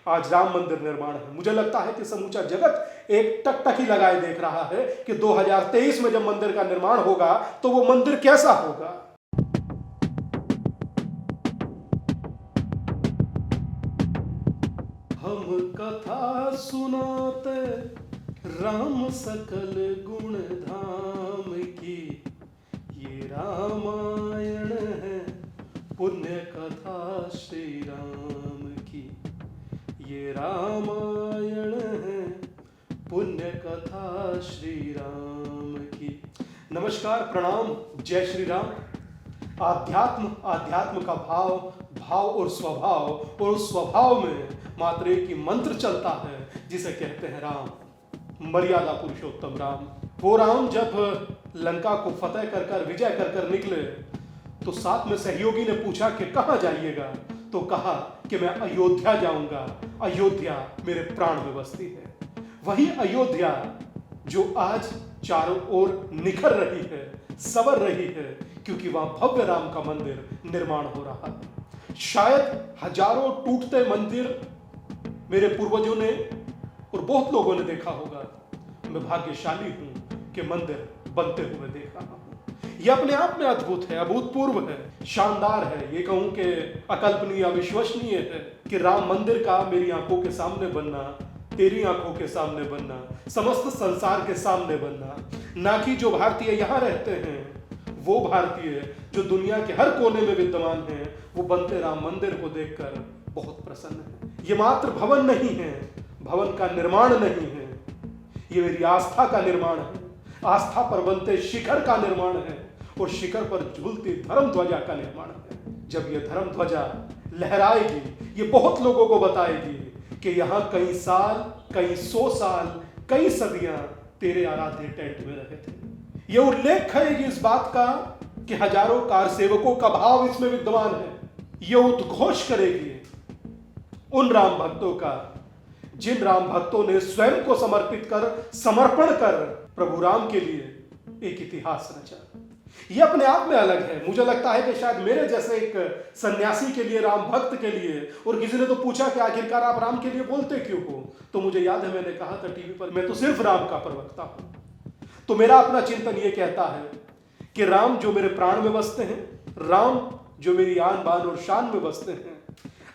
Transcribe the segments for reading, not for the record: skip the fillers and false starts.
आज राम मंदिर निर्माण है। मुझे लगता है कि समूचा जगत एक टकटकी लगाए देख रहा है कि 2023 में जब मंदिर का निर्माण होगा तो वो मंदिर कैसा होगा। हम कथा सुनाते राम सकल गुण धाम की, ये रामायण है पुण्य कथा श्री राम की, ये रामायण है पुण्य कथा श्री राम की। नमस्कार, प्रणाम, जय श्री राम। आध्यात्म का भाव और स्वभाव, और उस स्वभाव में मात्र एक ही मंत्र चलता है जिसे कहते हैं राम, मर्यादा पुरुषोत्तम राम। वो राम जब लंका को फतेह कर विजय कर निकले तो साथ में सहयोगी ने पूछा कि कहाँ जाइएगा, तो कहा कि मैं अयोध्या जाऊंगा, अयोध्या मेरे प्राण में बसती है। वही अयोध्या जो आज चारों ओर निखर रही है, संवर रही है, क्योंकि वहां भव्य राम का मंदिर निर्माण हो रहा है। शायद हजारों टूटते मंदिर मेरे पूर्वजों ने और बहुत लोगों ने देखा होगा। मैं भाग्यशाली हूं कि मंदिर बनते हुए देख रहा हूं। यह अपने आप में अद्भुत है, अभूतपूर्व है, शानदार है। ये कहूं कि अकल्पनीय, अविश्वसनीय है कि राम मंदिर का मेरी आंखों के सामने बनना, तेरी आंखों के सामने बनना, समस्त संसार के सामने बनना। ना कि जो भारतीय यहां रहते हैं, वो भारतीय जो दुनिया के हर कोने में विद्यमान हैं, वो बनते राम मंदिर को देखकर बहुत प्रसन्न है। ये मात्र भवन नहीं है, भवन का निर्माण नहीं है, ये मेरी आस्था का निर्माण है। आस्था पर बनते शिखर का निर्माण है, और शिखर पर झूलती धर्म ध्वजा का निर्माण है। जब ये धर्म ध्वजा लहराएगी, ये बहुत लोगों को बताएगी कि यहाँ कई साल, कई 100 साल, कई सदियां तेरे आराध्य टेंट में रहे थे। ये उल्लेख करेगी इस बात का कि हजारों कार सेवकों का भाव इसमें विद्यमान है। ये उद्घोष करेगी उन राम भक्तों का जिन राम भक्तों ने स्वयं को समर्पण कर प्रभु राम के लिए एक इतिहास रचा। ये अपने आप में अलग है। मुझे लगता है कि शायद मेरे जैसे एक सन्यासी के लिए, राम भक्त के लिए, और किसी ने तो पूछा कि आखिरकार आप राम के लिए बोलते क्यों हो, तो मुझे याद है मैंने कहा था टीवी पर, मैं तो सिर्फ राम का प्रवक्ता हूं। तो मेरा अपना चिंतन ये कहता है कि राम जो मेरे प्राण में बसते हैं, राम जो मेरी आन बान और शान में बसते हैं।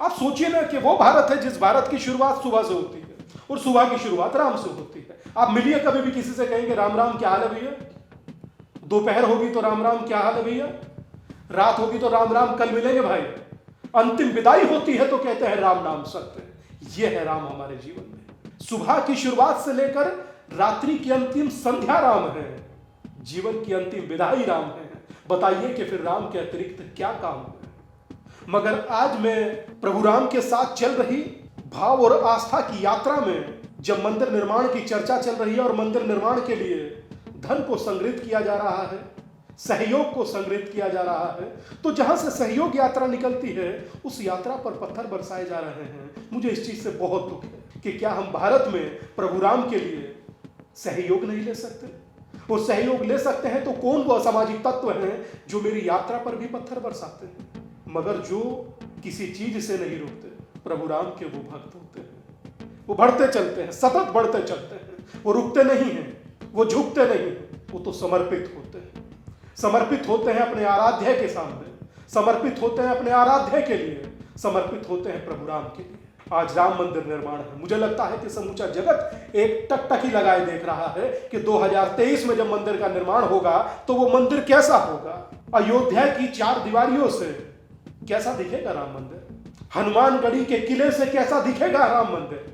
आप सोचिए ना कि वो भारत है जिस भारत की शुरुआत सुबह से होती है, और सुबह की शुरुआत राम से होती है। आप मिलिए कभी भी किसी से, कहेंगे राम राम क्या हाल है भैया, दोपहर होगी तो राम राम क्या हाल है भैया, रात होगी तो राम राम कल मिलेंगे भाई, अंतिम विदाई होती है तो कहते हैं राम नाम सत्य। ये है राम हमारे जीवन में। सुबह की शुरुआत से लेकर रात्रि की अंतिम संध्या राम है, जीवन की अंतिम विदाई राम है। बताइए कि फिर राम के अतिरिक्त क्या काम है। मगर आज मैं प्रभु राम के साथ चल रही भाव और आस्था की यात्रा में, जब मंदिर निर्माण की चर्चा चल रही है और मंदिर निर्माण के लिए धन को संग्रहित किया जा रहा है, सहयोग को संग्रहित किया जा रहा है, तो जहां से सहयोग यात्रा निकलती है उस यात्रा पर पत्थर बरसाए जा रहे हैं। मुझे इस चीज से बहुत दुख है कि क्या हम भारत में प्रभु राम के लिए सहयोग नहीं ले सकते। और सहयोग ले सकते हैं तो कौन वो असामाजिक तत्व हैं जो मेरी यात्रा पर भी पत्थर बरसाते हैं, मगर जो किसी चीज से नहीं रुकते। प्रभु राम के वो भक्त होते हैं, वो बढ़ते चलते हैं, सतत बढ़ते चलते हैं, वो रुकते नहीं हैं, वो झुकते नहीं, वो तो समर्पित होते हैं। समर्पित होते हैं अपने आराध्य के सामने, समर्पित होते हैं अपने आराध्य के लिए, समर्पित होते हैं प्रभु राम के लिए। आज राम मंदिर निर्माण है। मुझे लगता है कि समूचा जगत एक टकटकी लगाए देख रहा है कि 2023 में जब मंदिर का निर्माण होगा तो वो मंदिर कैसा होगा। अयोध्या की 4 दीवारियों से कैसा दिखेगा राम मंदिर, हनुमानगढ़ी के किले से कैसा दिखेगा राम मंदिर,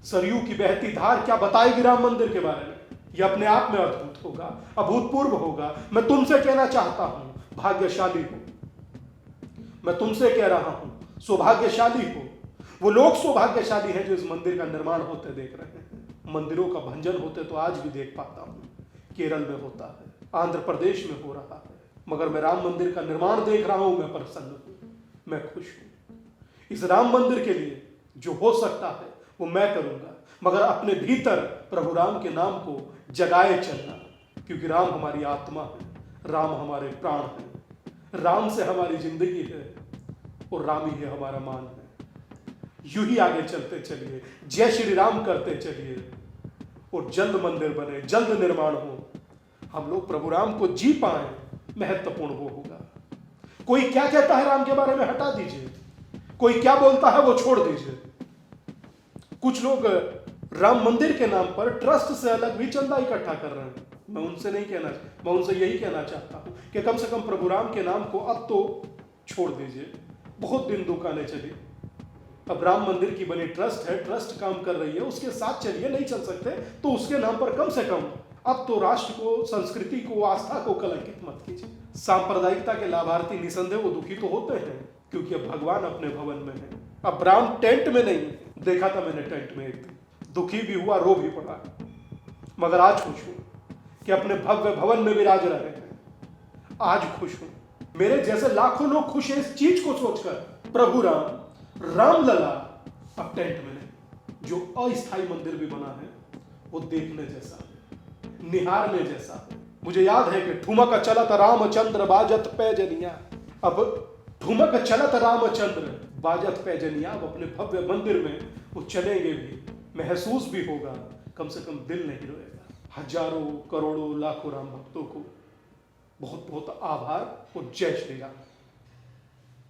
सरयू की बहती धार क्या बताएगी राम मंदिर के बारे में। यह अपने आप में अद्भुत होगा, अभूतपूर्व होगा। मैं तुमसे कहना चाहता हूं भाग्यशाली हो, मैं तुमसे कह रहा हूं सौभाग्यशाली हो। वो लोग सौभाग्यशाली हैं जो इस मंदिर का निर्माण होते देख रहे हैं। मंदिरों का भंजन होते तो आज भी देख पाता हूं, केरल में होता है, आंध्र प्रदेश में हो रहा है, मगर मैं राम मंदिर का निर्माण देख रहा हूं, मैं प्रसन्न हूं, मैं खुश हूं। इस राम मंदिर के लिए जो हो सकता है वो मैं करूंगा, मगर अपने भीतर प्रभु राम के नाम को जगाए चलना, क्योंकि राम हमारी आत्मा है, राम हमारे प्राण है, राम से हमारी जिंदगी है और राम ही है हमारा मान है। यूं ही आगे चलते चलिए, जय श्री राम करते चलिए और जल्द मंदिर बने, जल्द निर्माण हो, हम लोग प्रभु राम को जी पाए, महत्वपूर्ण वो होगा। कोई क्या कहता है राम के बारे में हटा दीजिए, कोई क्या बोलता है वो छोड़ दीजिए। कुछ लोग राम मंदिर के नाम पर ट्रस्ट से अलग भी चंदा इकट्ठा कर रहे हैं। मैं उनसे यही कहना चाहता हूं कि कम से कम प्रभु राम के नाम को अब तो छोड़ दीजिए। बहुत दिन दुकानें चली, अब राम मंदिर की बनी ट्रस्ट है, ट्रस्ट काम कर रही है, उसके साथ चलिए। नहीं चल सकते तो उसके नाम पर कम से कम अब तो राष्ट्र को, संस्कृति को, आस्था को कलंकित मत कीजिए। सांप्रदायिकता के लाभार्थी निसंदेह वो दुखी तो होते हैं, क्योंकि अब भगवान अपने भवन में है। अब राम टेंट में नहीं, देखा था मैंने टेंट में एक दिन, दुखी भी हुआ, रो भी पड़ा, मगर आज खुश हूं कि अपने भव्य भवन में विराज रहे हैं। आज खुश हूं, मेरे जैसे लाखों लोग खुश हैं इस चीज को सोचकर। प्रभु राम, रामलला अब टेंट में नहीं। जो अस्थायी मंदिर भी बना है वो देखने जैसा है, निहारने जैसा है। मुझे याद है कि ठुमक चलत रामचंद्र बाजत पैजनिया। अब ठुमक चलत रामचंद्र बाजत पैजनिया, अब अपने भव्य मंदिर में वो चलेंगे भी, महसूस भी होगा, कम से कम दिल नहीं रोएगा। हजारों करोड़ों लाखों राम भक्तों को बहुत बहुत आभार और जय श्री राम।